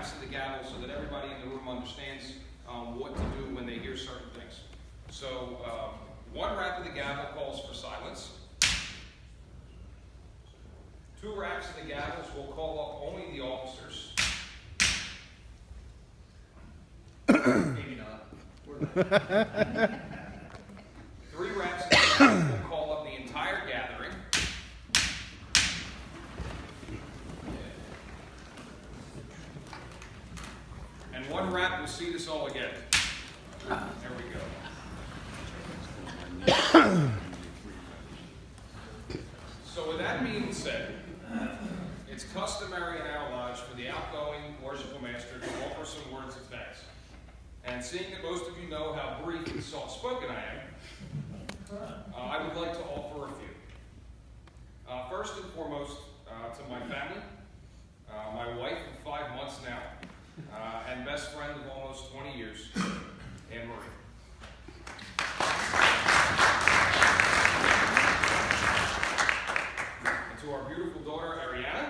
raps of the gavel so that everybody in the room understands what to do when they hear certain things. So 1 rap of the gavel calls for silence. 2 raps of the gavels will call up only the officers. Maybe not. 3 raps of the gavel will call up the entire gathering. And 1 rap will seat us all again. There we go. So with that being said, it's customary in our lodge for the outgoing Worshipful Master to offer some words of thanks. And seeing that most of you know how brief and soft-spoken I am, I would like to offer a few. First and foremost, to my family, my wife of 5 months now, and best friend of almost 20 years, Anne Marie. And to our beautiful daughter, Ariana,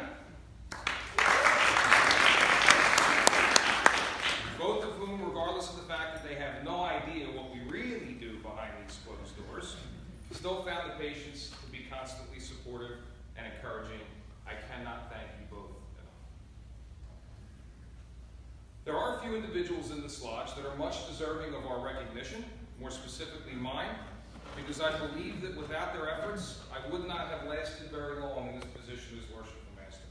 both of whom, regardless of the fact that they have no idea what we really do behind these closed doors, still found the patience to be constantly supportive and encouraging. I cannot thank you both enough. There are a few individuals in this lodge that are much deserving of our recognition, more specifically mine, because I believe that without their efforts, I would not have lasted very long in this position as Worshipful Master.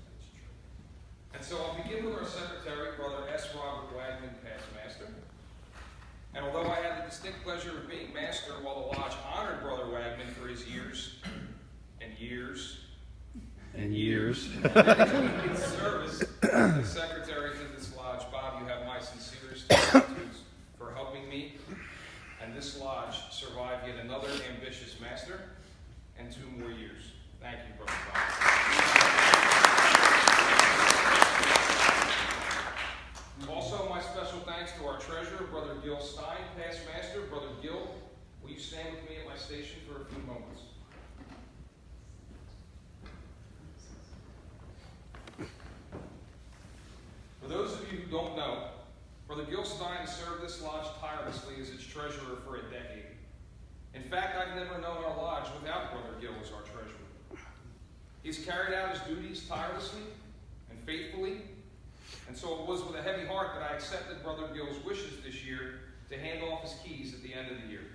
And so I'll begin with our Secretary, Brother S. Robert Wagman, past Master. And although I had the distinct pleasure of being Master while the lodge honored Brother Wagman for his years and years and years dedicated service as Secretary to this lodge, Bob, you have my sincerest gratitude for helping me and this lodge survive yet another ambitious Master and 2 more years. Thank you, Brother Bob. Also, my special thanks to our treasurer, Brother Gil Stein, past Master. Brother Gil, will you stand with me at my station for a few moments? For those of you who don't know, Brother Gil Stein served this lodge tirelessly as its treasurer for a decade. In fact, I've never known our lodge without Brother Gil as our treasurer. He's carried out his duties tirelessly and faithfully, and so it was with a heavy heart that I accepted Brother Gil's wishes this year to hand off his keys at the end of the year.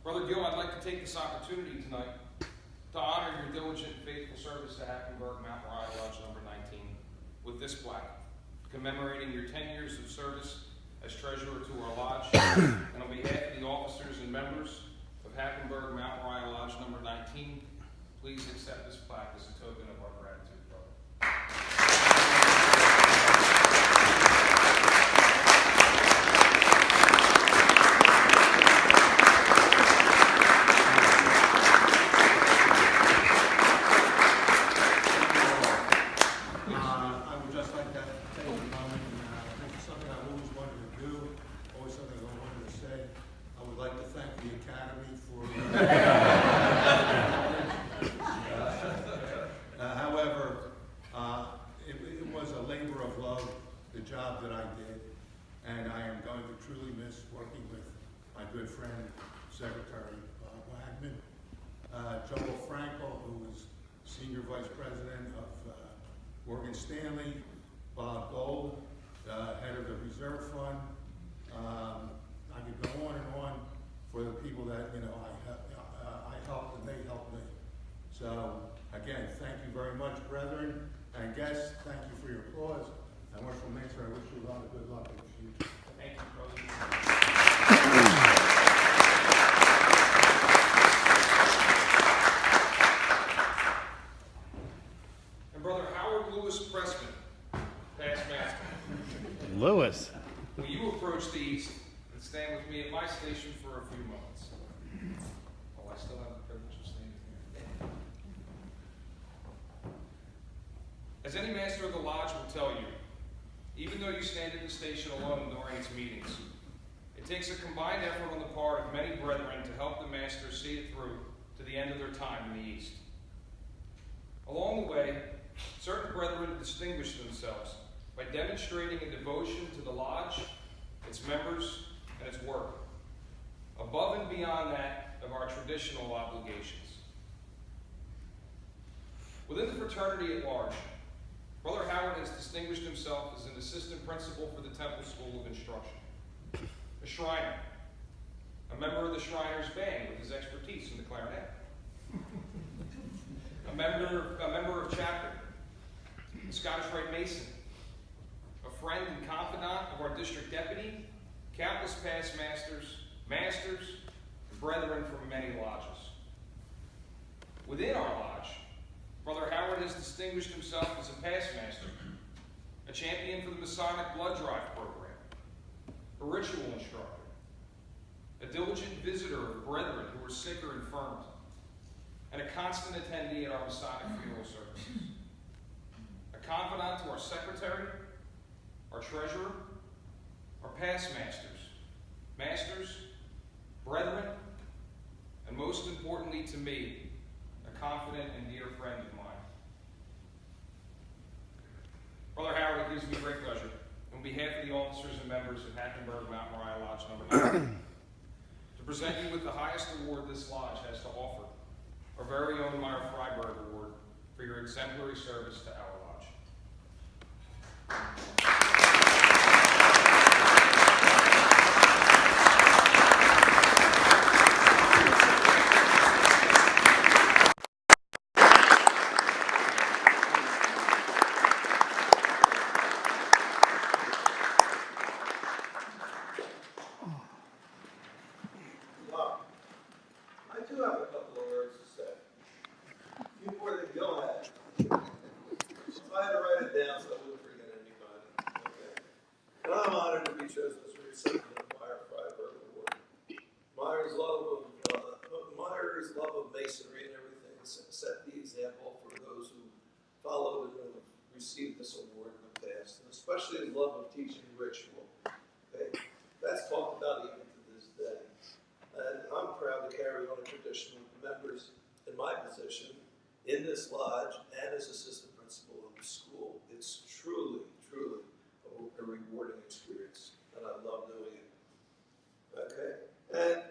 Brother Gil, I'd like to take this opportunity tonight to honor your diligent and faithful service to Hackenburg-Mt, Moriah Lodge No. 19 with this plaque, commemorating your 10 years of service as treasurer to our lodge. And on behalf of the officers and members of Hackenburg-Mt, Moriah Lodge No. 19, please accept this plaque as a token of our gratitude, brother. Good friend, Secretary Bob Wagman, who was Senior Vice President of Morgan Stanley, Bob Gold, Head of the Reserve Fund. I could go on and on for the people that I helped and they helped me. So again, thank you very much, brethren and guests. Thank you for your applause. And Worshipful Master, I wish you a lot of good luck in the future. Thank you, brother. Brother Howard Pressman, past Master. Lewis. Will you approach the east and stand with me at my station for a few moments? Oh, I still have the privilege of standing here. As any master of the lodge will tell you, even though you stand at the station alone during its meetings, it takes a combined effort on the part of many brethren to help the master see it through to the end of their time in the east. Along the way, certain brethren distinguish themselves by demonstrating a devotion to the lodge, its members, and its work, above and beyond that of our traditional obligations. Within the fraternity at large, Brother Howard has distinguished himself as an assistant principal for the Temple School of Instruction, a Shriner, a member of the Shriners Band with his expertise in the clarinet, a member of chapter, a Scottish Rite Mason, a friend and confidant of our district deputy, countless past masters, and brethren from many lodges. Within our lodge, Brother Howard has distinguished himself as a past master, a champion for the Masonic Blood Drive program, a ritual instructor, a diligent visitor of brethren who are sick or infirmed, and a constant attendee at our Masonic funeral services. A confidant to our secretary, our treasurer, our past masters, brethren, and most importantly to me, a confident and dear friend of mine. Brother Howard, it gives me great pleasure, on behalf of the officers and members of Hackenburg-Mt, Moriah Lodge No. to present you with the highest award this lodge has to offer, our very own Meyer Freiburg Award for your exemplary service to our lodge. I do have a couple of words to say. A few more than Gil had. So I had to write it down so I wouldn't forget anybody. Okay. And I'm honored to be chosen as the recipient of the Meyer Freiburg Award. Meyer's love of Masonry and everything set the example for those who followed and have received this award in the past, and especially his love of teaching ritual. Okay. That's talked about even to this day. And I'm proud to carry on a tradition with the members in my position in this lodge and as assistant principal of the school. It's truly, truly a rewarding experience, and I love doing it. Okay? And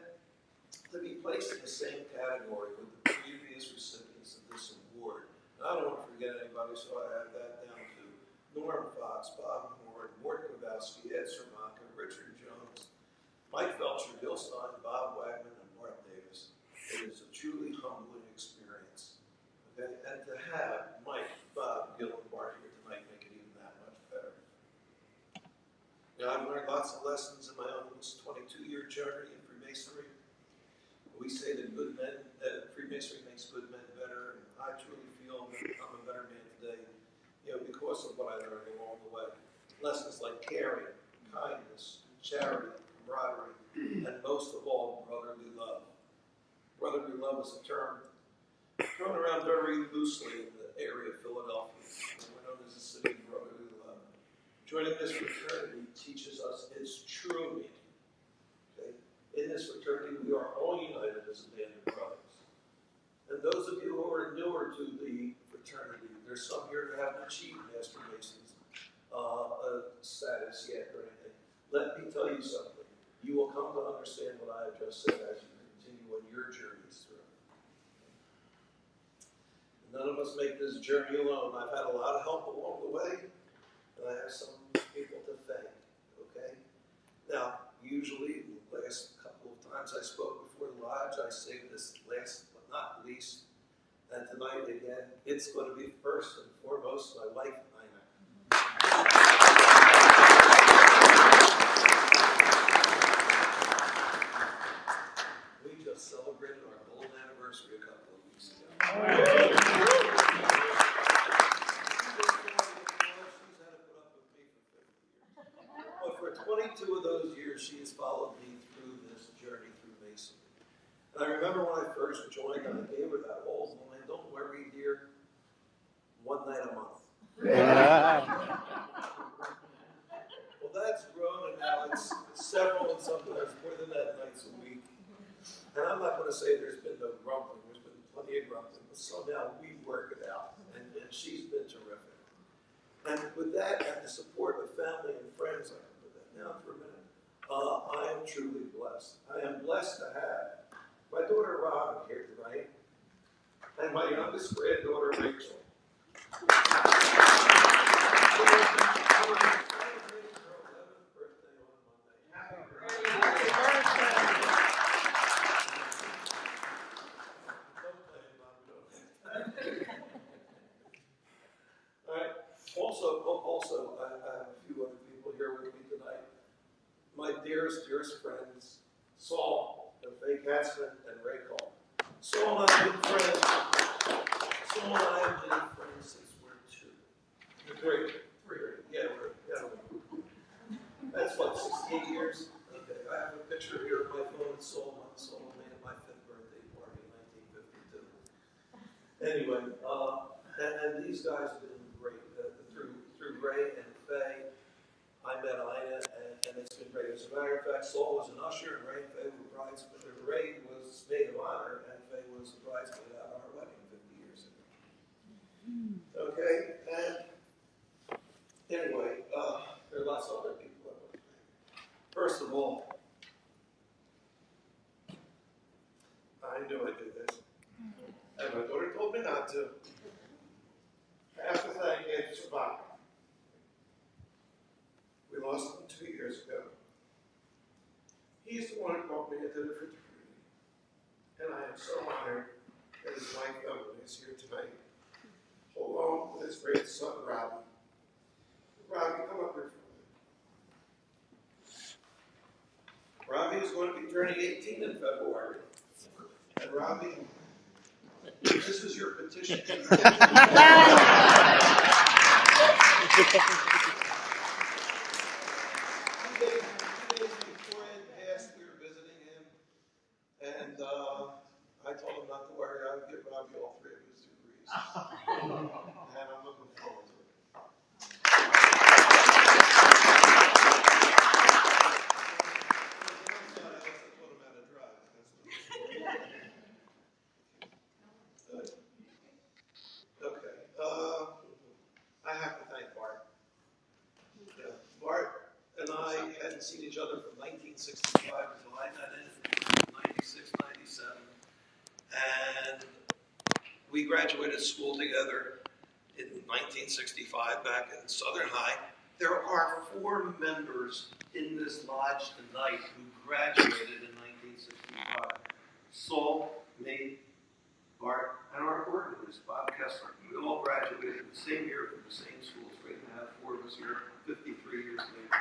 to be placed in the same category with the previous recipients of this award, and I don't want to forget anybody, so I have that down to Norm Fox, Bob Moore, Morton Kowalski, Ed Sermaka, Richard Jones, Mike Felcher, Gil Stein, Bob Wagman, and Mark Davis. It is a truly humbling experience. Okay? And to have Mike, Bob, Gil, and Mark here tonight make it even that much better. Now, I've learned lots of lessons in my almost 22-year journey in Freemasonry. We say that Freemasonry makes good men better, and I truly feel that I'm a better man today, because of what I learned along the way. Lessons like caring, kindness, charity, camaraderie, and most of all, brotherly love. Brotherly love is a term thrown around very loosely in the area of Philadelphia. We're known as the city of brotherly love. Joining this fraternity teaches us its true meaning. Okay? In this fraternity, we are all united as a band of brothers. And those of you who are newer to the fraternity, there's some here that haven't achieved Master Mason's status yet or anything. Let me tell you something. You will come to understand what I have just said as you continue on your journeys through. None of us make this journey alone. I've had a lot of help along the way, and I have some people to thank. Okay? Now, usually, the last couple of times I spoke before the lodge, I say this last but not least, and tonight again, it's going to be first and foremost my wife, Nina. We just celebrated our golden anniversary a couple of weeks ago. But for 22 of those years, she has followed me through this journey through Masonry. And I remember when I first joined, I gave her that whole line, don't worry, dear, one night a month. Well, that's grown, and now it's several and sometimes more than that nights a week. And I'm not going to say there's been no grumbling. There's been plenty of grumbling. But somehow we work it out. And she's been terrific. And with that and the support of family and friends, I can put that down for a minute, I am truly blessed. I am blessed to have my daughter Robin here tonight and my youngest granddaughter Rachel. Also, I have a few other people here with me tonight. My dearest friends, Saul, and Faye Katzman, and Ray Cole. Saul and I have been friends. Saul and I have been friends since we're 2. Three. Yeah, that's what, 68 years? Okay, I have a picture here of my phone with Saul and me at my 5th birthday party in 1952. Anyway, and these guys have been great. Through Ray and Faye, I met Ina, and it's been great. As a matter of fact, Saul was an usher, and Ray and Faye were bridesmaids. Ray was maid of honor, and Faye was a bridesmaid at our wedding 50 years ago. Okay, and anyway, there are lots of other people I want to thank. First of all, I knew I did this, and my daughter told me not to. I have to thank Ed Sabak. We lost him 2 years ago. He's the one who brought me into the fraternity. And I am so honored that his wife Ellen is here tonight, along with his great son, Robbie. Robbie, come up here for a minute. Robbie is going to be turning 18 in February. And Robbie, this is your petition. And I told him not to worry, I would give Robbie all 3 of his degrees. And I'm looking forward to it. Okay. I have to thank Bart. Yeah, Bart and I hadn't seen each other from 1965 until I met him in 96, 97. And we graduated school together in 1965 back in Southern High. There are 4 members in this lodge tonight who graduated in 1965. Saul, me, Bart, and our organist, Bob Kessler. We all graduated the same year from the same schools. Great to have 4 of us here 53 years later.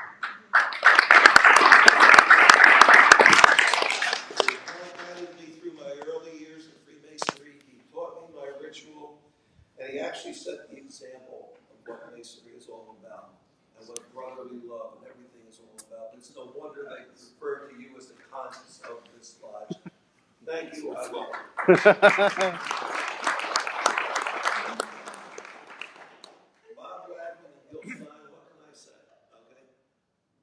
He guided me through my early years in Freemasonry. He taught me my ritual, and he actually set the example of what Masonry is all about, and what brotherly love and everything is all about. It's no wonder they refer to you as the conscience of this lodge. Thank you. I love you. Bob Wagman and Gil Stein, what can I say? Okay,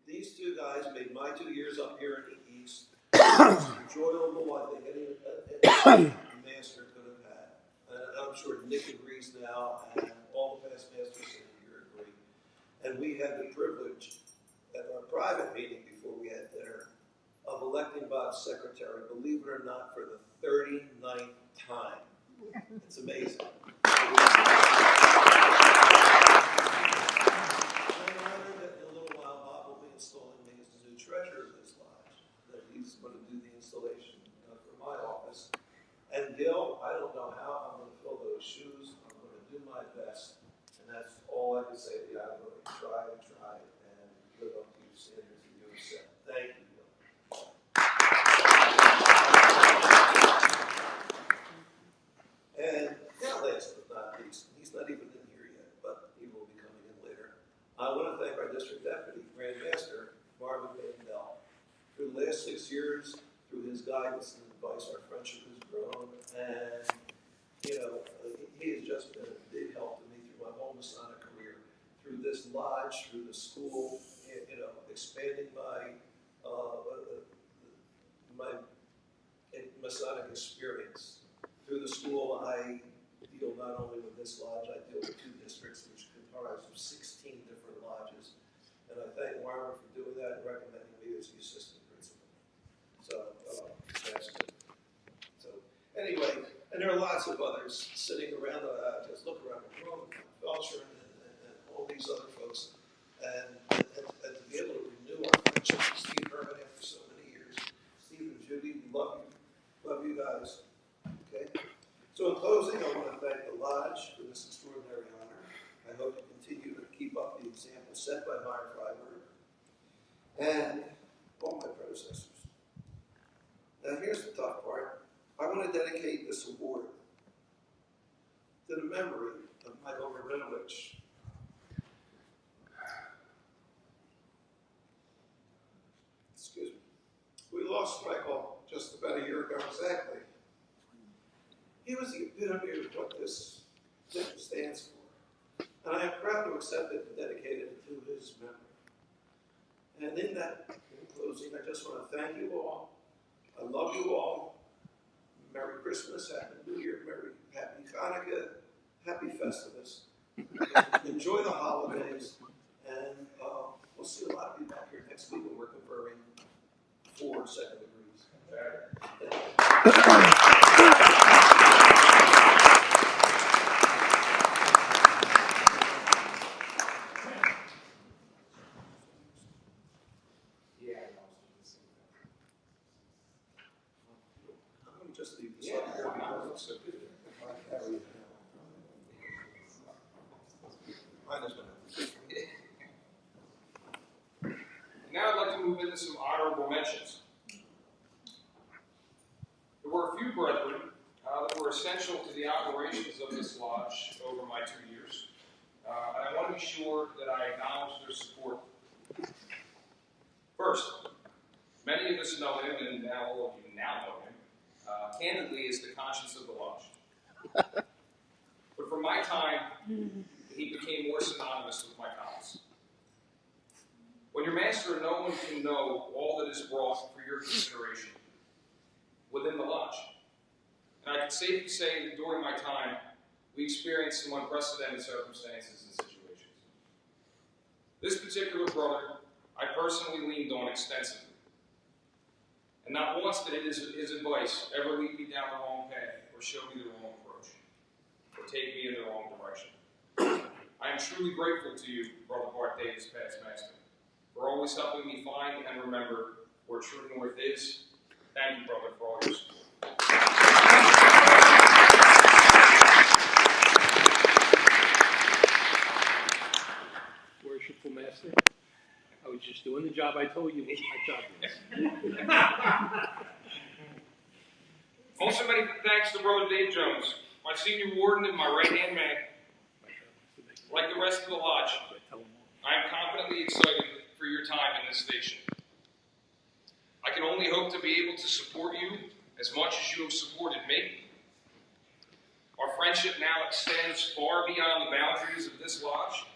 these 2 guys made my 2 years up here in the East enjoyable, I think, any master could have had. And I'm sure Nick agrees now, and all the past masters in here agree. And we had the privilege at our private meeting before we had dinner of electing Bob secretary, believe it or not, for the 39th time. It's amazing. I'm honored that in a little while Bob will be installing me as the new treasurer of this lodge, that he's going to do the installation for my office. And Gil, I don't know how I'm going to fill those shoes. I'm going to do my best. And that's all I can say to you. I'm going to try and live up to your standards that you have set. Thank you, Gil. And now, last but not least, he's not even in here yet, but he will be coming in later. I want to thank our district deputy, Grand Master, Marvin Mandel. Through the last 6 years, through his guidance and advice, our friendship has grown, and, he has just been a big help to me through my whole Masonic career, through this lodge, through the school, expanding my Masonic experience. Through the school, I deal not only with this lodge, I deal with 2 districts, which could comprised of 16 different lodges. And I thank Myron for doing that and recommending me as the assistant principal. So, that's good. So, anyway, and there are lots of others sitting around, just look around the room, Felcher and all these other folks. And to be able to renew our friendship with Steve Herman after so many years. Steve and Judy, we love you guys. Okay? So in closing, I want to thank the Lodge for this extraordinary honor. I hope you continue to keep up the example set by Meyer Freiburg and all my predecessors. Now here's the tough part. I want to dedicate this award to the memory of Michael Marinovich. Excuse me. We lost Michael just about a year ago exactly. He was the epitome of what this stands for. And I am proud to accept it and dedicate it to his memory. And in closing, I just want to thank you all. I love you all. Merry Christmas, Happy New Year, Happy Hanukkah, Happy Festivus. Enjoy the holidays. And we'll see a lot of you back here next week when we're conferring 4 second degrees. Just leave this up here because it looks so good. Now I'd like to move into some honorable mentions. There were a few brethren that were essential to the operations of this lodge over my 2 years. And I want to be sure that I acknowledge their support. First, many of us know him, and now all of you now know him. Candidly, is the conscience of the lodge. But for my time, he became more synonymous with my comments. When you're master, no one can know all that is brought for your consideration within the lodge. And I can safely say that during my time, we experienced some unprecedented circumstances and situations. This particular brother, I personally leaned on extensively. And not once did his advice ever lead me down the wrong path or show me the wrong approach or take me in the wrong direction. I am truly grateful to you, Brother Bart Davis, past master, for always helping me find and remember where true north is. Thank you, brother, for all your support. Worshipful Master, I was just doing the job I told you my job was. Also, many thanks to Brother Dave Jones, my senior warden and my right-hand man. Like the rest of the lodge, I am confidently excited for your time in this station. I can only hope to be able to support you as much as you have supported me. Our friendship now extends far beyond the boundaries of this lodge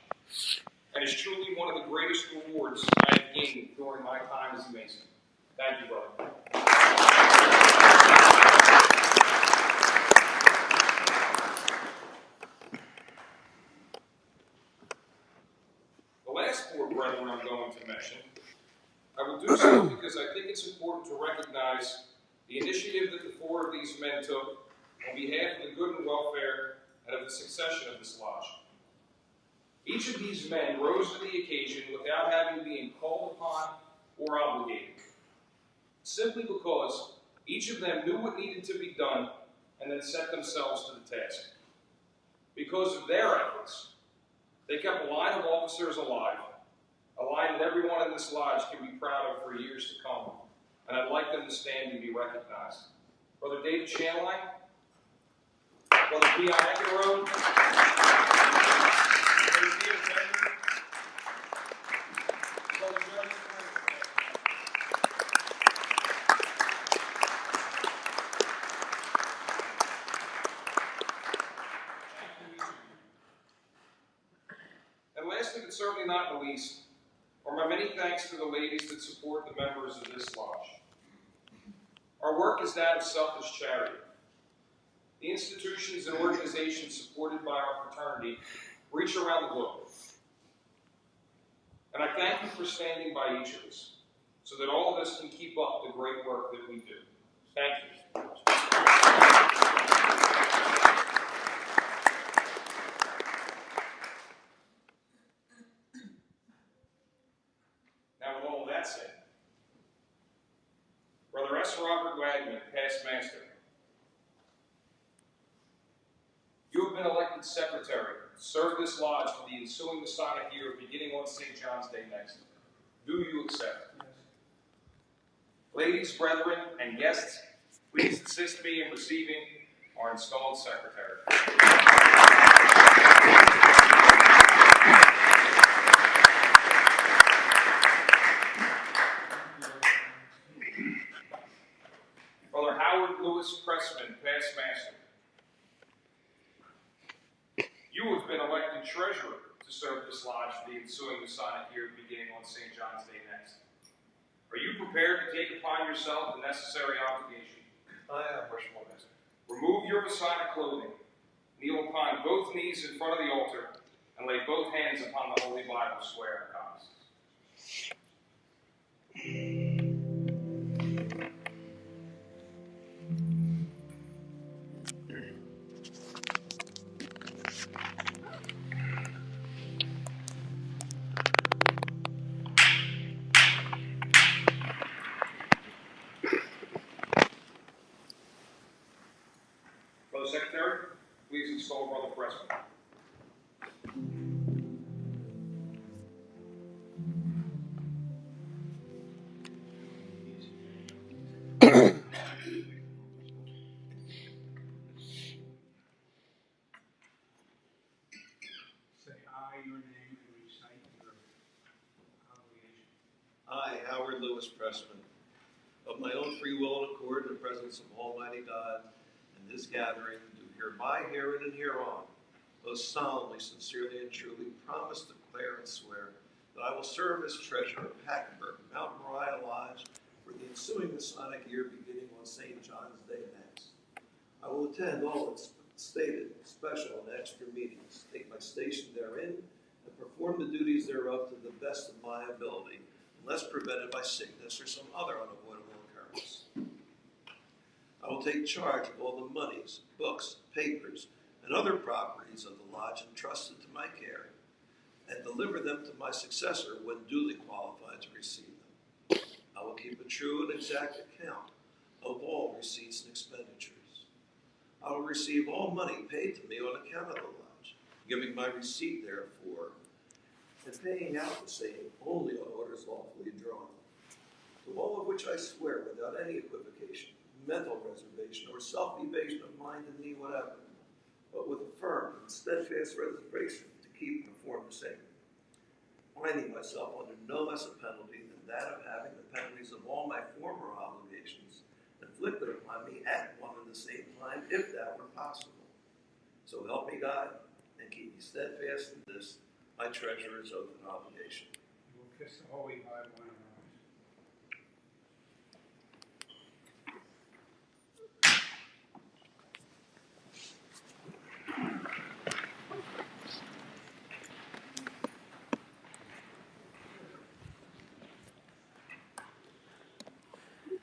and is truly one of the greatest rewards I have gained during my time as a Mason. Thank you, brother. The last 4 brethren I'm going to mention, I will do so because I think it's important to recognize the initiative that the 4 of these men took on behalf of the good and welfare and of the succession of this lodge. Each of these men rose to the occasion without having been called upon or obligated, simply because each of them knew what needed to be done and then set themselves to the task. Because of their efforts, they kept a line of officers alive, a line that everyone in this lodge can be proud of for years to come, and I'd like them to stand and be recognized. Brother David Shanline, Brother P.I. Hackenburg, Brother Peter Bender, Brother Jerry And lastly, but certainly not the least, are my many thanks to the ladies that support the members of this lodge. Our work is that of selfless charity. The institutions and organizations supported by our fraternity reach around the globe. And I thank you for standing by each of us so that all of us can keep up the great work that we do. Thank you. Now, with all that said, Brother S. Robert Wagman, past master, you have been elected secretary to serve this lodge for the ensuing Masonic Year beginning on St. John's Day next. Do you accept? Yes. Ladies, brethren, and guests, please assist me in receiving our installed secretary. Brother Howard Pressman, past master. You have been elected treasurer to serve this lodge for the ensuing Masonic Year beginning on St. John's Day next. Are you prepared to take upon yourself the necessary obligation? I am, Worshipful Master. Remove your Masonic clothing, kneel upon both knees in front of the altar, and lay both hands upon the Holy Bible, swear and promise. Brother Secretary, please install Brother Pressman. Say I, your name, and recite your obligation. I, Howard Lewis Pressman, of my own free will and accord in the presence of Almighty God and this gathering, do hereby, herein, and hereon, most solemnly, sincerely, and truly promise, declare, and swear that I will serve as treasurer of Hackenburg-Mt, Moriah Lodge for the ensuing Masonic Year beginning on St. John's Day next. I will attend all its stated, special, and extra meetings, take my station therein, and perform the duties thereof to the best of my ability, unless prevented by sickness or some other unavoidable occurrence. I will take charge of all the monies, books, papers, and other properties of the lodge entrusted to my care, and deliver them to my successor when duly qualified to receive them. I will keep a true and exact account of all receipts and expenditures. I will receive all money paid to me on account of the lodge, giving my receipt therefor, and paying out the same only on orders lawfully drawn. To all of which I swear without any equivocation, mental reservation, or self-evasion of mind and knee whatever, but with a firm and steadfast reservation to keep and perform the same, finding myself under no less a penalty than that of having the penalties of all my former obligations inflicted upon me at one and the same time, if that were possible. So help me God, and keep me steadfast in this, my treasurer's oath and obligation. You will kiss the Holy Bible on our eyes.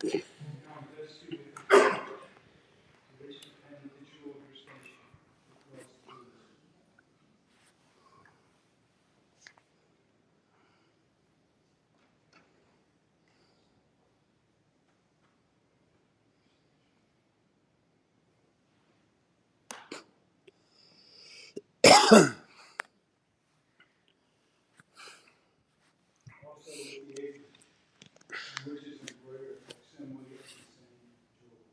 Now, this to the which and the jewel of your station, which was to this. Also with the apron, which is embroidered facsimile of the same jewel.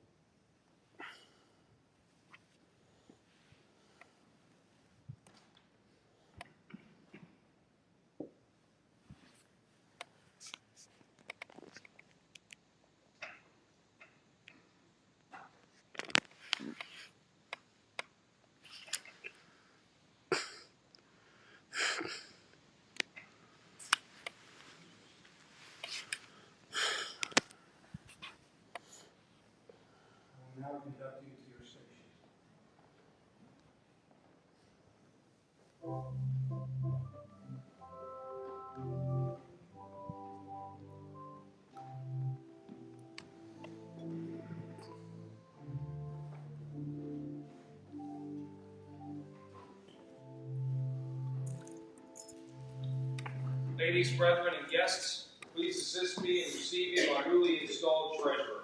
Ladies, brethren, and guests, please assist me in receiving our newly installed treasurer.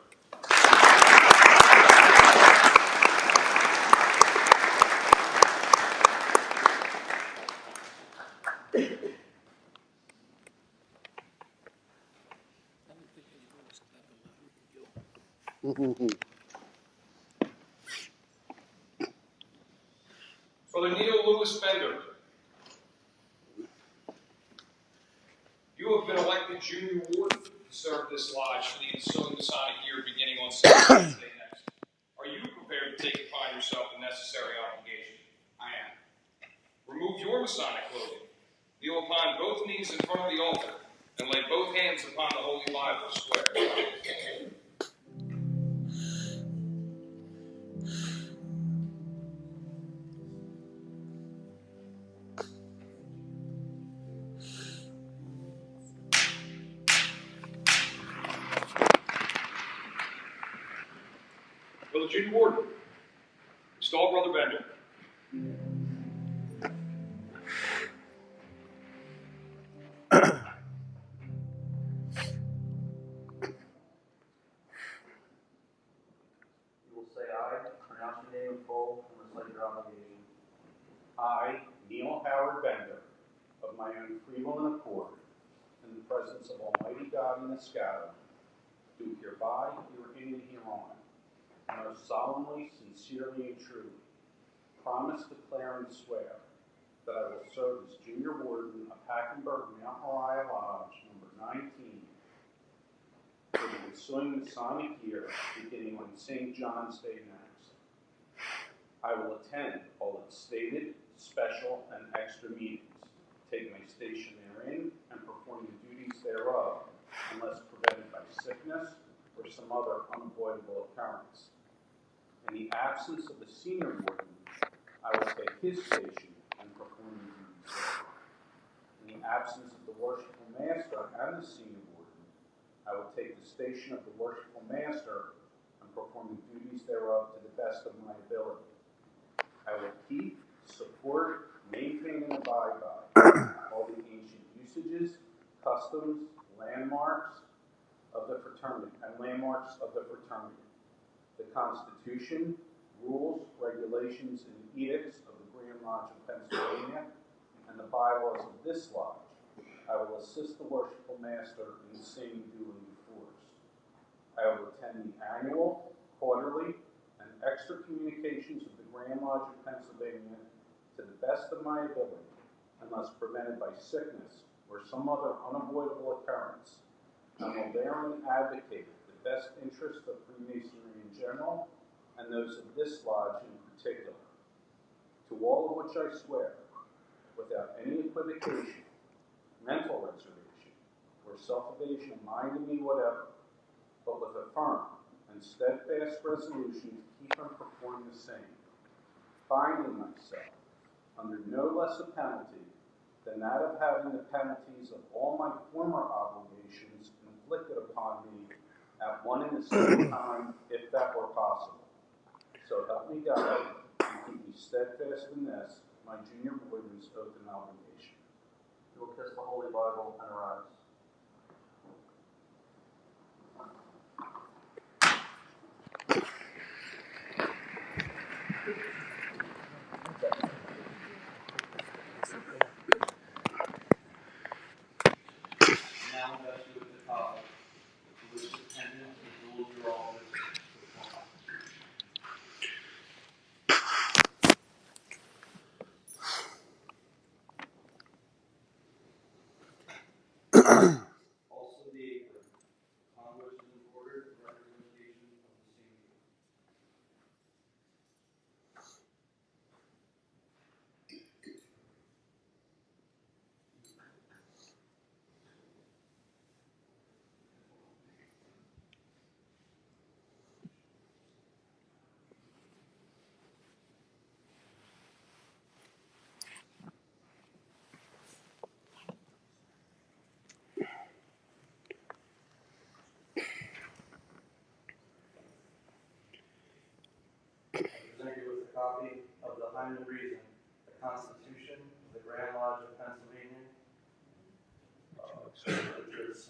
Brother Neil Lewis Bender, you have been elected junior warden to serve this lodge for the ensuing Masonic Year beginning on Saturday next. Are you prepared to take upon yourself the necessary obligation? I am. Remove your Masonic clothing, kneel upon both knees in front of the altar, and lay both hands upon the Holy Bible square. Brother Junior Warden, install Brother Bender. You will say aye, pronounce your name in full, and recite your obligation. I, Neil Howard Bender, of my own free will and accord, in the presence of Almighty God and the Scatter, do hereby, herein and hereon, most solemnly, sincerely, and truly, promise, declare, and swear that I will serve as Junior Warden of Hackenburg-Mt, Moriah Lodge No. 19 for the ensuing Masonic Year beginning on St. John's Day next. I will attend all its stated, special, and extra meetings, take my station therein, and perform the duties thereof, unless prevented by sickness or some other unavoidable occurrence. In the absence of the senior warden, I will take his station and perform the duties thereof. In the absence of the Worshipful Master and the senior warden, I will take the station of the Worshipful Master and perform the duties thereof to the best of my ability. I will keep, support, maintain, and abide by all the ancient usages, customs, landmarks of the fraternity, the Constitution, rules, regulations, and edicts of the Grand Lodge of Pennsylvania, and the bylaws of this lodge. I will assist the Worshipful Master in the same duly enforced. I will attend the annual, quarterly, and extra communications of the Grand Lodge of Pennsylvania to the best of my ability, unless prevented by sickness or some other unavoidable occurrence, and will therein advocate the best interests of Freemasonry in general and those of this lodge in particular. To all of which I swear, without any equivocation, mental reservation, or self-evasion of mind in me whatever, but with a firm and steadfast resolution to keep and perform the same, binding myself under no less a penalty than that of having the penalties of all my former obligations inflicted upon me at one and the same time, if that were possible. So help me God, and keep me steadfast in this, my junior warden's oath and obligation. You will kiss the Holy Bible and arise. Now invest you with the college, with which attendance and rules your office perform. Also the apron, upon which is embroidered the representation of the same year. Present you with a copy of the Hyman Reason, the Constitution of the Grand Lodge of Pennsylvania.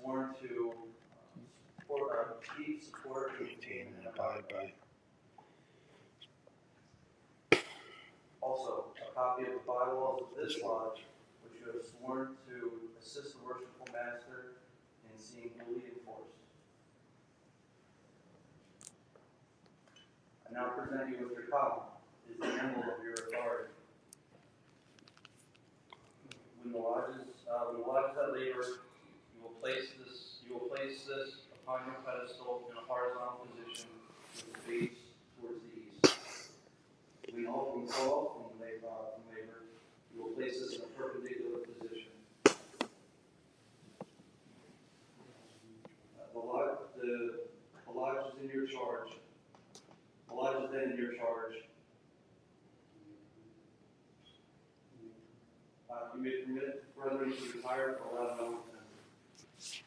sworn to keep, support, maintain, and abide by. Also, a copy of the bylaws of this lodge, which you have sworn to assist the Worshipful Master in seeing duly enforced. I now present you with your column. It is the emblem of your authority. When the lodges at labor, you will place this upon your pedestal in a horizontal position with the face towards the east. When all from labor, you will place this in a perpendicular position. The lodge is in your charge. The lodge is then in your charge. You may permit brethren to retire for allowed no offense.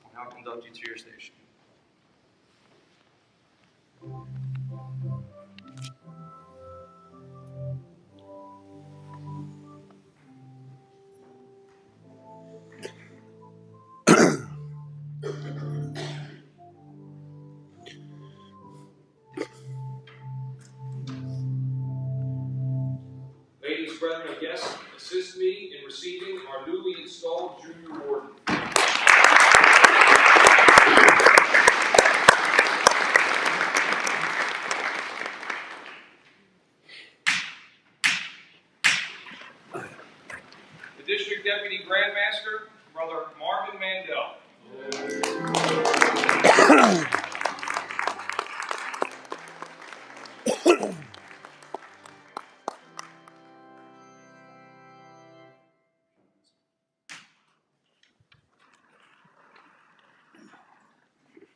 I'll now conduct you to your station. Ladies, brethren, and guests, assist me in receiving our newly installed junior warden. The District Deputy Grandmaster, Brother Marvin Mandel.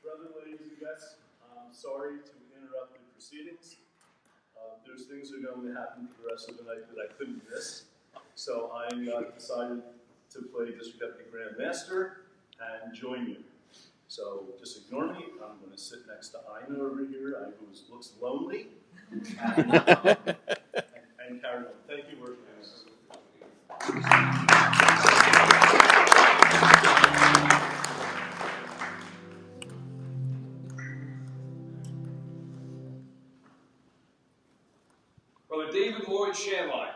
Brother, ladies and guests, I'm sorry to interrupt the proceedings. There's things that are going to happen for the rest of the night that I couldn't miss. So I decided to play District Deputy Grand Master and join you. So just ignore me. I'm going to sit next to Ina over here, who looks lonely, and carry on. Thank you, Worship Master. Brother David Lloyd Shanline.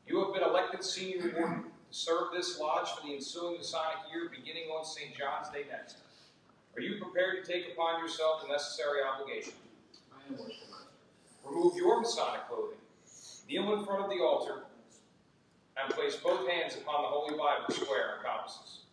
You have been elected senior warden to serve this lodge for the ensuing Masonic year beginning on St. John's Day next. Are you prepared to take upon yourself the necessary obligation? I am, Worship Master. Remove your Masonic clothing, kneel in front of the altar, and place both hands upon the Holy Bible square and compasses.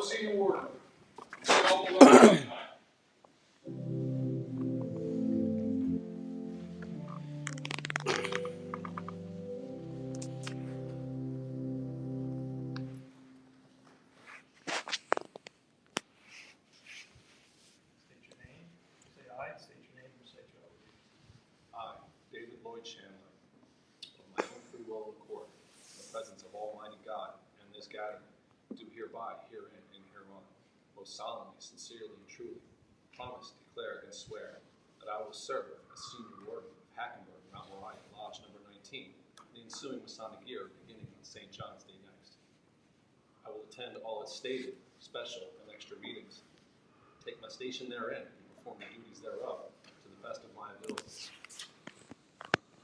Senior warden. Install the logo time. State your name, say I, state your name, and state your oath. I, David Lloyd Shanline, of my own free will and accord, in the presence of Almighty God and this gathering, do hereby, herein, and hereon, most solemnly, sincerely, and truly, promise, declare, and swear that I will serve as senior warden of Hackenburg-Mt. Moriah Lodge No. 19, the ensuing Masonic Year beginning on St. John's Day next. I will attend all its stated, special, and extra meetings, take my station therein, and perform the duties thereof to the best of my ability,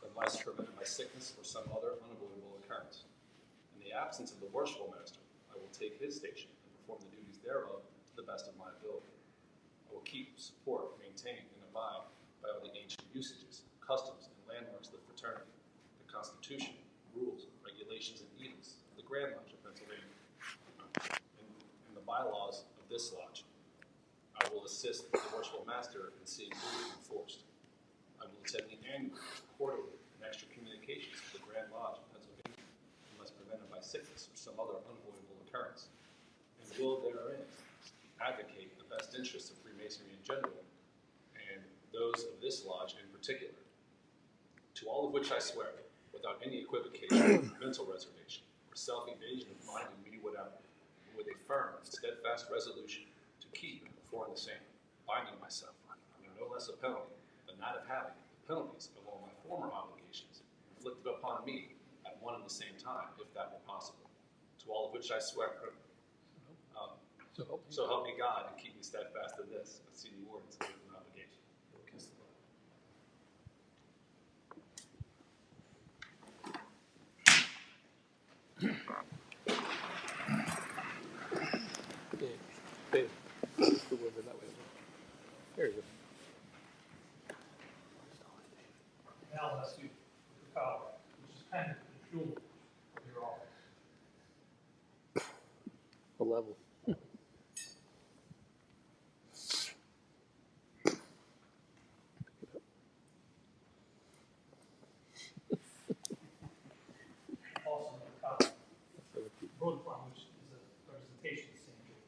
unless to prevent my sickness or some other unavoidable occurrence. In the absence of the Worshipful Master, I will take his station and perform the duties thereof to the best of my ability. I will keep, support, maintain, and abide by all the ancient usages, customs, and landmarks of the fraternity, the Constitution, rules, regulations, and edicts of the Grand Lodge of Pennsylvania, and the bylaws of this lodge. I will assist the Worshpful Master in seeing duty enforced. I will attend the annual, quarterly, and extra communications to the Grand Lodge of Pennsylvania unless prevented by sickness or some other unavoidable occurrence, and will therein advocate the best interests of Freemasonry in general and those of this lodge in particular. To all of which I swear, without any equivocation, mental reservation, or self-evasion of mind and me whatever, and with a firm and steadfast resolution to keep and perform the same, binding myself under no less a penalty than that of having the penalties of all my former obligations inflicted upon me at one and the same time, if that were possible. To all of which I swear, so help me God and keep me steadfast in this, I see the words of an obligation. Kiss the Lord. Now let's do the collar, which is kind of the jewel of your office. A level. Also the collar. Road form, which is a representation of the same jewel.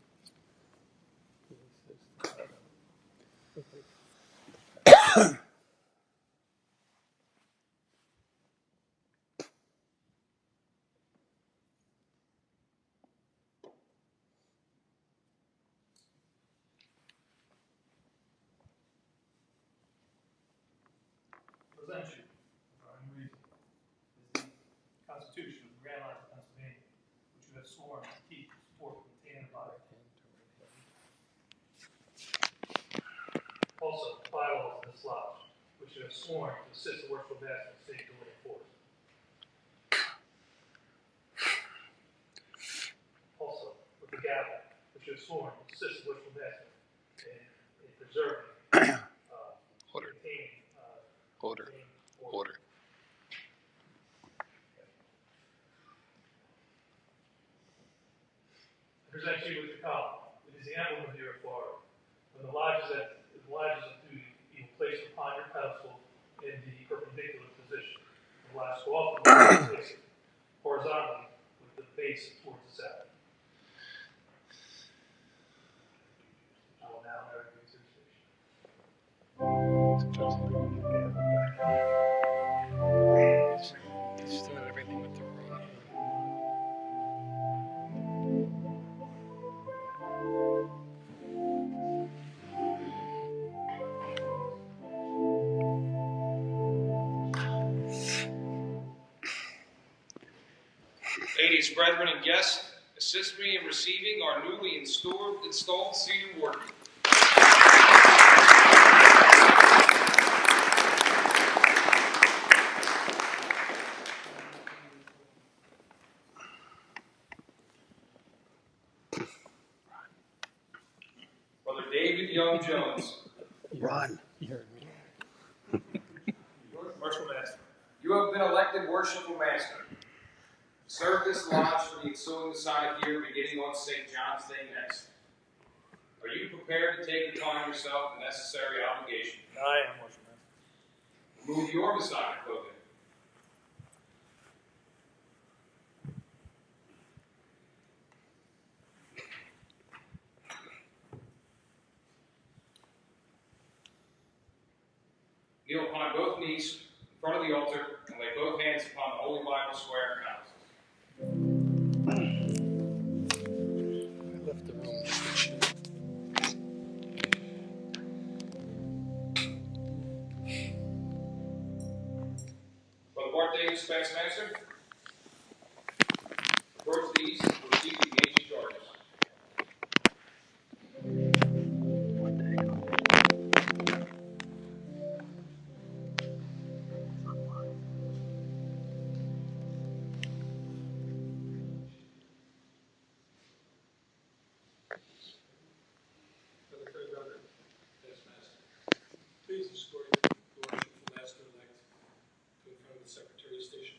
Present you, for any reason, is the Constitution of the Grand Lodge of Pennsylvania, which you have sworn to keep, support, maintain, and abide. Also, the bylaws of this lodge, which you have sworn to assist the Worshpful Master in safe duly enforced. Also, with the gavel, which you have sworn to assist the Worshpful Master in preserving, Order. maintaining, Order. maintaining Order. I present you with the collar. It is the emblem of your authority. When the lodge is of duty, you will place it upon your pedestal in the perpendicular position. The lodge will often place it horizontally with the base towards the south. I will now marry you to the station. He's doing everything with the wrong hand. Ladies, brethren, and guests, assist me in receiving our newly installed senior warden. Brother David Young Jones. Run. You heard me. Worshipful Master. You have been elected Worshipful Master. Serve this lodge for the ensuing Masonic Year beginning on St. John's Day next. Are you prepared to take upon yourself the necessary obligation? I am, Worship Master. Remove your Masonic clothing. Kneel upon both knees in front of the altar and lay both hands upon the Holy Bible square and house. I left the room. Shit. Brother Bart Davis, past master. Approach the east and proceed with the ancient charges. Please escort the Worshipful Master-elect to in front of the Secretary Station.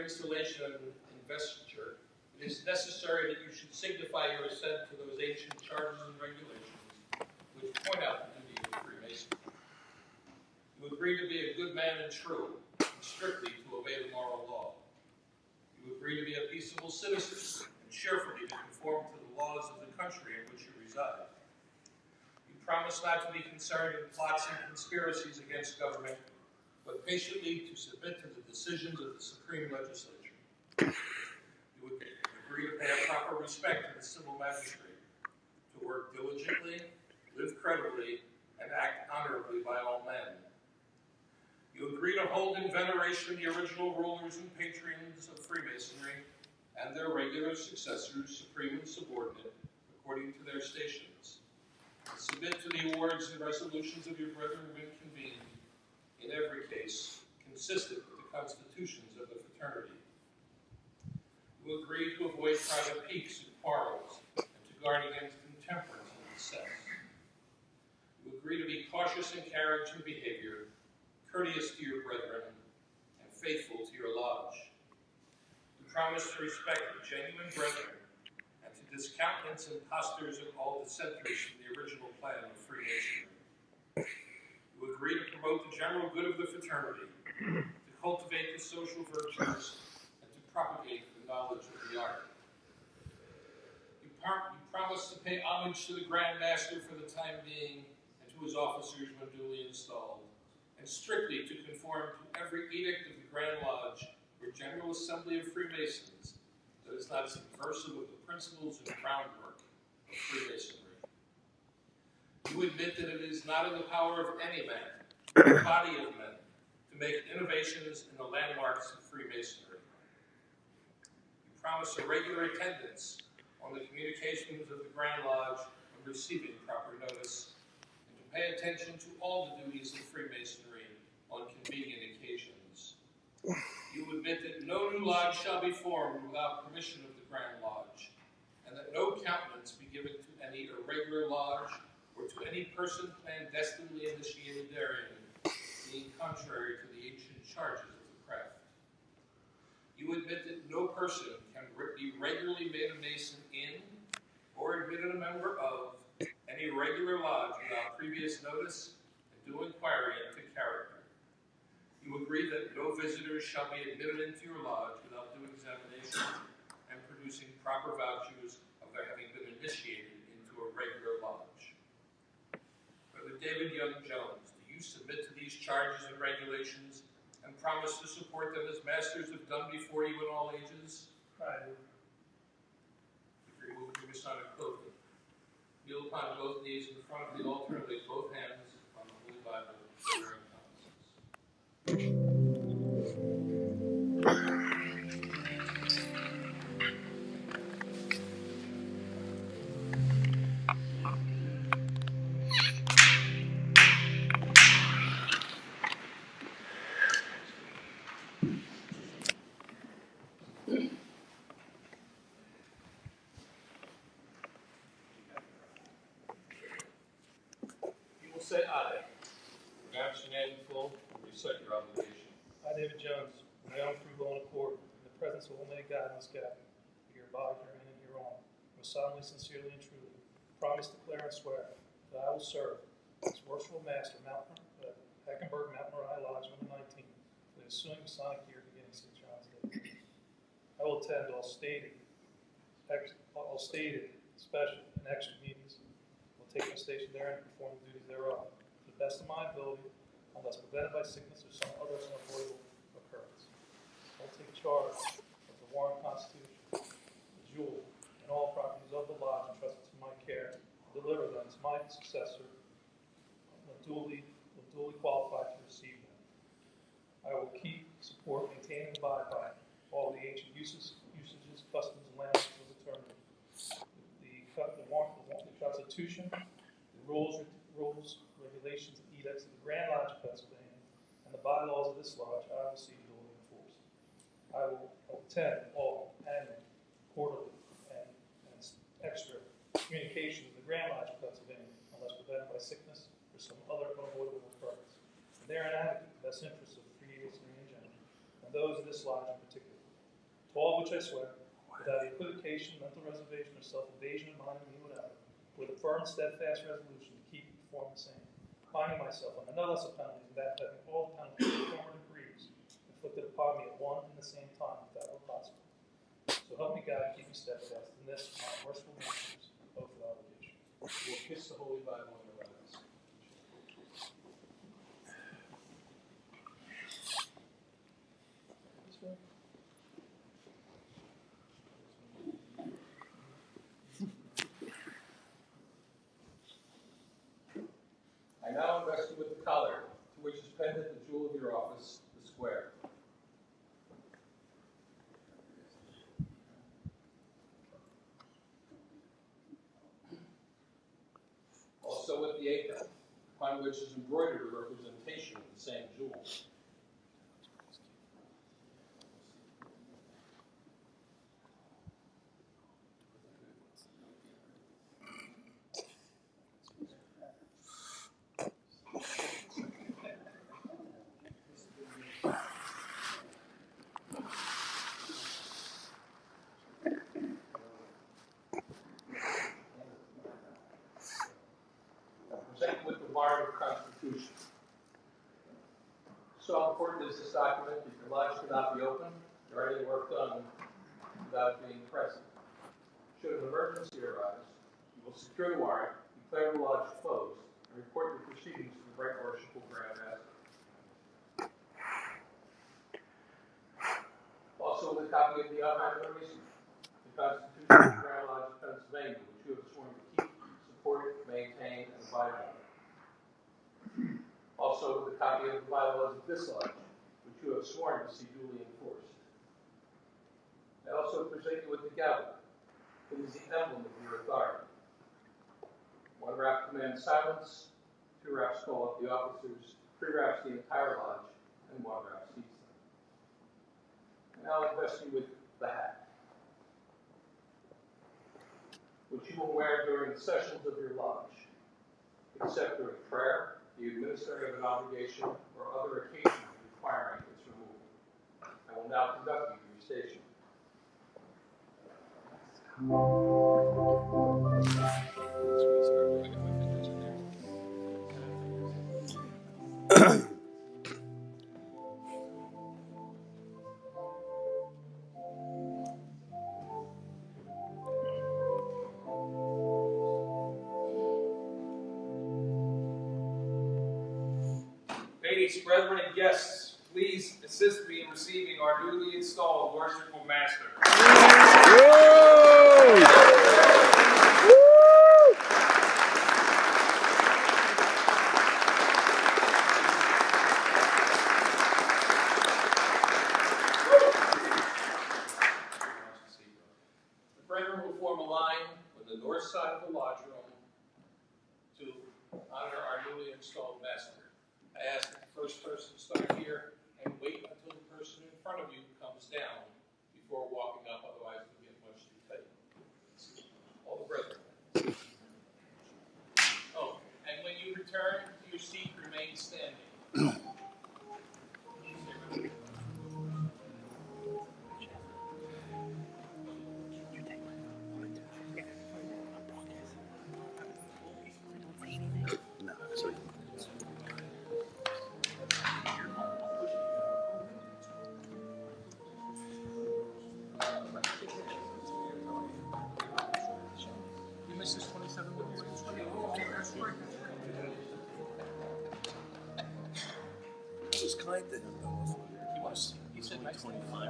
installation and investiture, it is necessary that you should signify your assent to those ancient charters and regulations which point out the duty of Freemasonry. You agree to be a good man and true, and strictly to obey the moral law. You agree to be a peaceable citizen and cheerfully to conform to the laws of the country in which you reside. You promise not to be concerned in plots and conspiracies against government, but patiently to submit to the decisions of the Supreme Legislature. You agree to pay a proper respect to the civil magistrate, to work diligently, live credibly, and act honorably by all men. You agree to hold in veneration the original rulers and patrons of Freemasonry and their regular successors, supreme and subordinate, according to their stations. And submit to the awards and resolutions of your brethren when convened, in every case, consistent with the constitutions of the fraternity. You agree to avoid private piques and quarrels, and to guard against intemperance and excess. You agree to be cautious in carriage and behavior, courteous to your brethren, and faithful to your lodge. You promise to respect the genuine brethren, and to discountenance impostors and all dissenters from the original plan of Freemasonry. You agree to promote the general good of the fraternity, to cultivate the social virtues, and to propagate the knowledge of the art. You promise to pay homage to the Grand Master for the time being, and to his officers when duly installed, and strictly to conform to every edict of the Grand Lodge or General Assembly of Freemasons that is not subversive of the principles and groundwork of Freemasonry. You admit that it is not in the power of any man, or body of men, to make innovations in the landmarks of Freemasonry. You promise a regular attendance on the communications of the Grand Lodge when receiving proper notice, and to pay attention to all the duties of Freemasonry on convenient occasions. You admit that no new lodge shall be formed without permission of the Grand Lodge, and that no countenance be given to any irregular lodge or to any person clandestinely initiated therein, being contrary to the ancient charges of the craft. You admit that no person can be regularly made a Mason in, or admitted a member of, any regular lodge without previous notice and due inquiry into character. You agree that no visitors shall be admitted into your lodge without due examination and producing proper vouchers of their having been initiated into a regular lodge. Brother David Young Jones, do you submit to these charges and regulations and promise to support them as masters have done before you in all ages? I do. If you remove your Masonic clothing, kneel upon both knees in front of the altar and lay both hands on the Holy Bible, bearing promises. You will say aye. Pronounce your name in full and recite your obligation. I, David Jones, in my own free will and accord, in the presence of Almighty God and this gathering, hereby, herein, and hereon, most solemnly, sincerely, and truly, promise, declare, and swear that I will serve as Worshpful Master, Hackenburg-Mt, Moriah Lodge No. 19, for the ensuing Masonic Year beginning St. John's Day. I will attend all stated, special, and extra meetings. Will take my station there and perform the duties thereof, to the best of my ability, unless prevented by sickness or some other unavoidable occurrence. I will take charge of the Warren Constitution, the jewel, and all properties of the lodge entrusted to my care, and deliver them to my successor, duly qualified to receive them. I will keep, support, maintain, and abide by all the ancient usages, customs, and languages of the term. The Constitution, the rules, regulations, and edicts of the Grand Lodge of Pennsylvania, and the bylaws of this lodge I will see duly enforced. I will attend all annual, quarterly, and extra communication with the Grand Lodge of Pennsylvania, unless prevented by sickness or some other unavoidable occurrence, and therein advocate the best interests of Freemasonry in general, and those of this lodge in particular. To all which I swear, without equivocation, mental reservation, or self-evasion of mind or me, whatever, with a firm, steadfast resolution to keep and perform the same, binding myself under no lesser penalties than that of having all the penalties of former degrees inflicted upon me at one and the same time, if that were possible. So help me God, keep me steadfast in this, my Worshpful Master's oath of obligation. We'll kiss the Holy Bible in the eyes. I now invest you with the collar, to which is pendant the jewel of your office, the square. Also with the apron, upon which is embroidered a representation of the same jewel. Presented with the warrant of Constitution. So important is this document that your lodge cannot be opened or any work done without being present. Should an emergency arise, you will secure the warrant, declare the lodge closed, and report the proceedings to the Right Worshipful Grand Master. Also with a copy of the meritorious, the Constitution of the Grand Lodge of Pennsylvania, which you have sworn to keep, support, maintain, and abide by. Also with a copy of the bylaws of this lodge, which you have sworn to see duly enforced. I also present you with the gavel. It is the emblem of your authority. 1 rap commands silence, 2 raps call up the officers, 3 raps the entire lodge, and 1 rap seats them. And I'll invest you with the hat, which you will wear during the sessions of your lodge, except during prayer, the administering of an obligation, or other occasions requiring its removal. I will now conduct you to your station. Ladies, brethren, and guests, please assist me in receiving our newly installed Worshipful Master. The brethren will form a line on the north side of the lodge room to honor our newly installed master. I ask that the first person start here and wait until the person in front of you comes down before walking up, otherwise it'll get much too tight. All the brethren. Oh, and when you return to your seat, remain standing. was kind to him, though. He was. He said 25.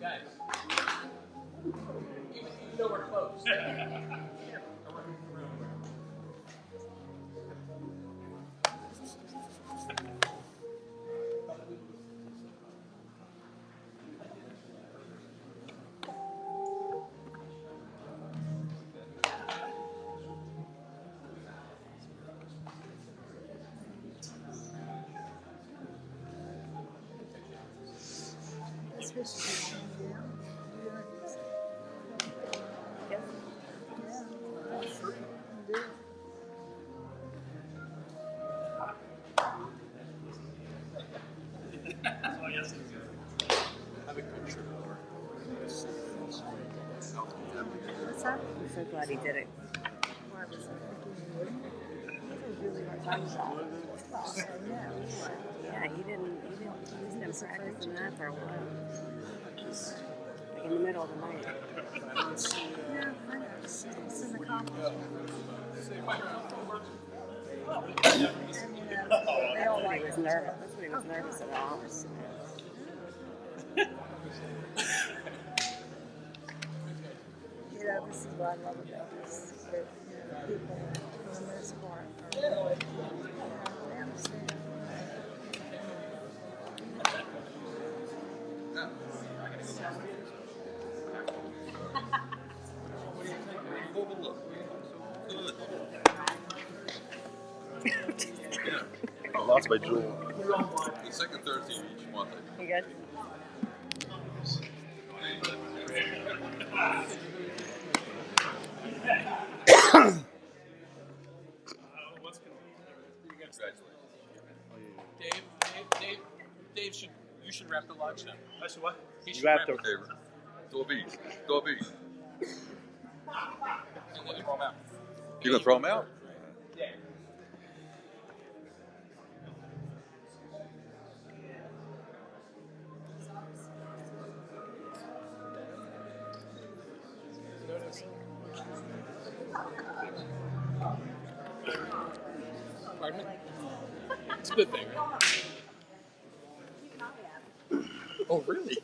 Guys, even though we're close. history. What's that? I'm so glad he did it. Yeah, he was been practicing that for a while. Like in the middle of the night. Yeah, I know. It's an accomplishment. They all like He was nervous. That's what he was nervous about. You know, this is what I love about this. That, people, for the most part, are really, they understand. Lots by Jewel. The second Thursday of each month. You good? Dave should wrap the lodge now. I said what? He should You have wrap to. it. Dobby. And then throw him out. You gonna throw him out? Yeah. Pardon me? It's a good thing, right? Oh, really?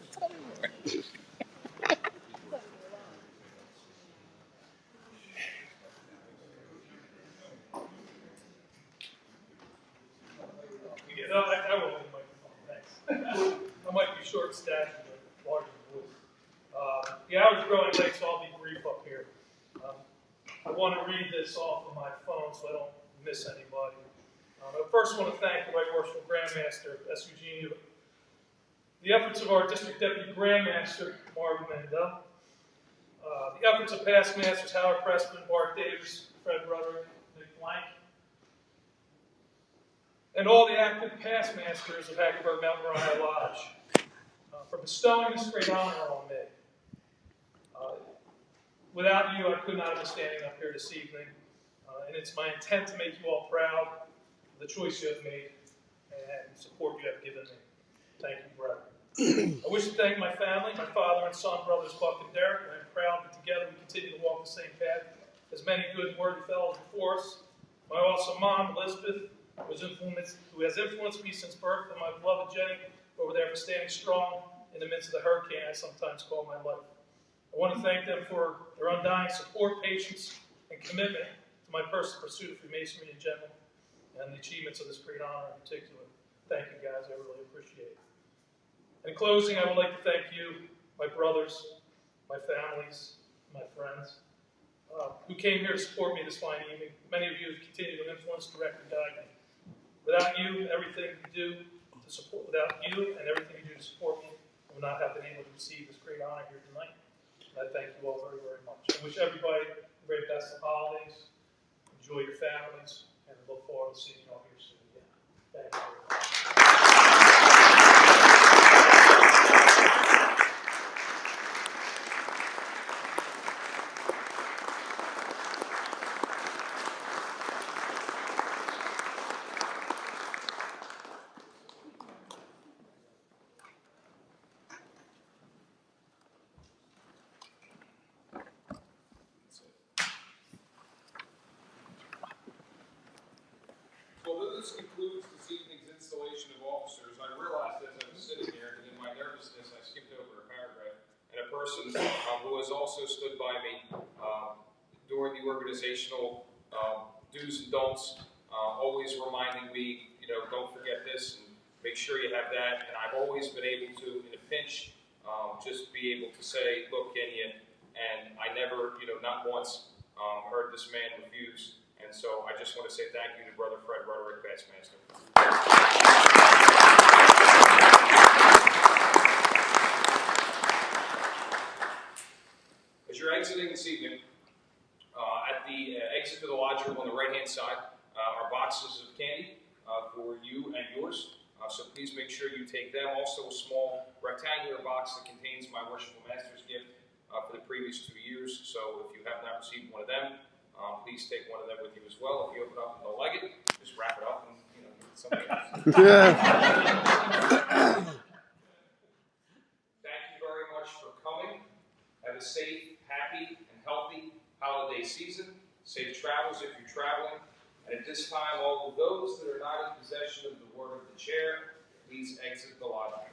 Yeah, no, I will hold the microphone, thanks. I might be short stature, but larger voice. The hour's growing late, so I'll be brief up here. I want to read this off of my phone so I don't miss anybody. I first want to thank the Right Worshipful Grandmaster, SUGU, the efforts of our District Deputy Grandmaster, Marvin Mandel, the efforts of past masters Howard Pressman, Bart Davis, Fred Rudder, Nick Blanck, and all the active past masters of Hackenburg-Mt Moriah Lodge for bestowing this great honor on me. Without you, I could not have been standing up here this evening, and it's my intent to make you all proud of the choice you have made and support you have given me. Thank you, brother. I wish to thank my family, my father and son, brothers Buck and Derek, and I'm proud that together we continue to walk the same path as many good and worthy fellows before us. My awesome mom, Elizabeth, who has influenced me since birth, and my beloved Jenny over there for standing strong in the midst of the hurricane I sometimes call my life. I want to thank them for their undying support, patience, and commitment to my personal pursuit of Freemasonry in general and the achievements of this great honor in particular. Thank you, guys. I really appreciate it. In closing, I would like to thank you, my brothers, my families, my friends, who came here to support me this fine evening. Many of you have continued to influence, direct, and guide me. Without you, everything you do to support, without you and everything you do to support me, I would not have been able to receive this great honor here tonight. And I thank you all very, very much. I wish everybody the very best of holidays. Enjoy your families, and I look forward to seeing you all here soon again. Thank you very much. Well, this concludes this evening's installation of officers. I realized as I was sitting here that in my nervousness I skipped over a paragraph. And a person who has also stood by me during the organizational do's and don'ts, always reminding me, don't forget this and make sure you have that. And I've always been able to, in a pinch, just be able to say, look, Kenya, and I never, not once heard this man refuse. And so I just want to say thank you to Brother Fred Rudder, Past Master. inside are boxes of candy for you and yours. So please make sure you take them. Also a small rectangular box that contains my Worshipful Master's gift for the previous 2 years. So if you have not received one of them, please take one of them with you as well. If you open it up and don't like it, just wrap it up and give it to somebody else. Thank you very much for coming. Have a safe, happy, and healthy holiday season. Safe travels if you're traveling. And at this time, all of those that are not in possession of the word of the chair, please exit the lodge.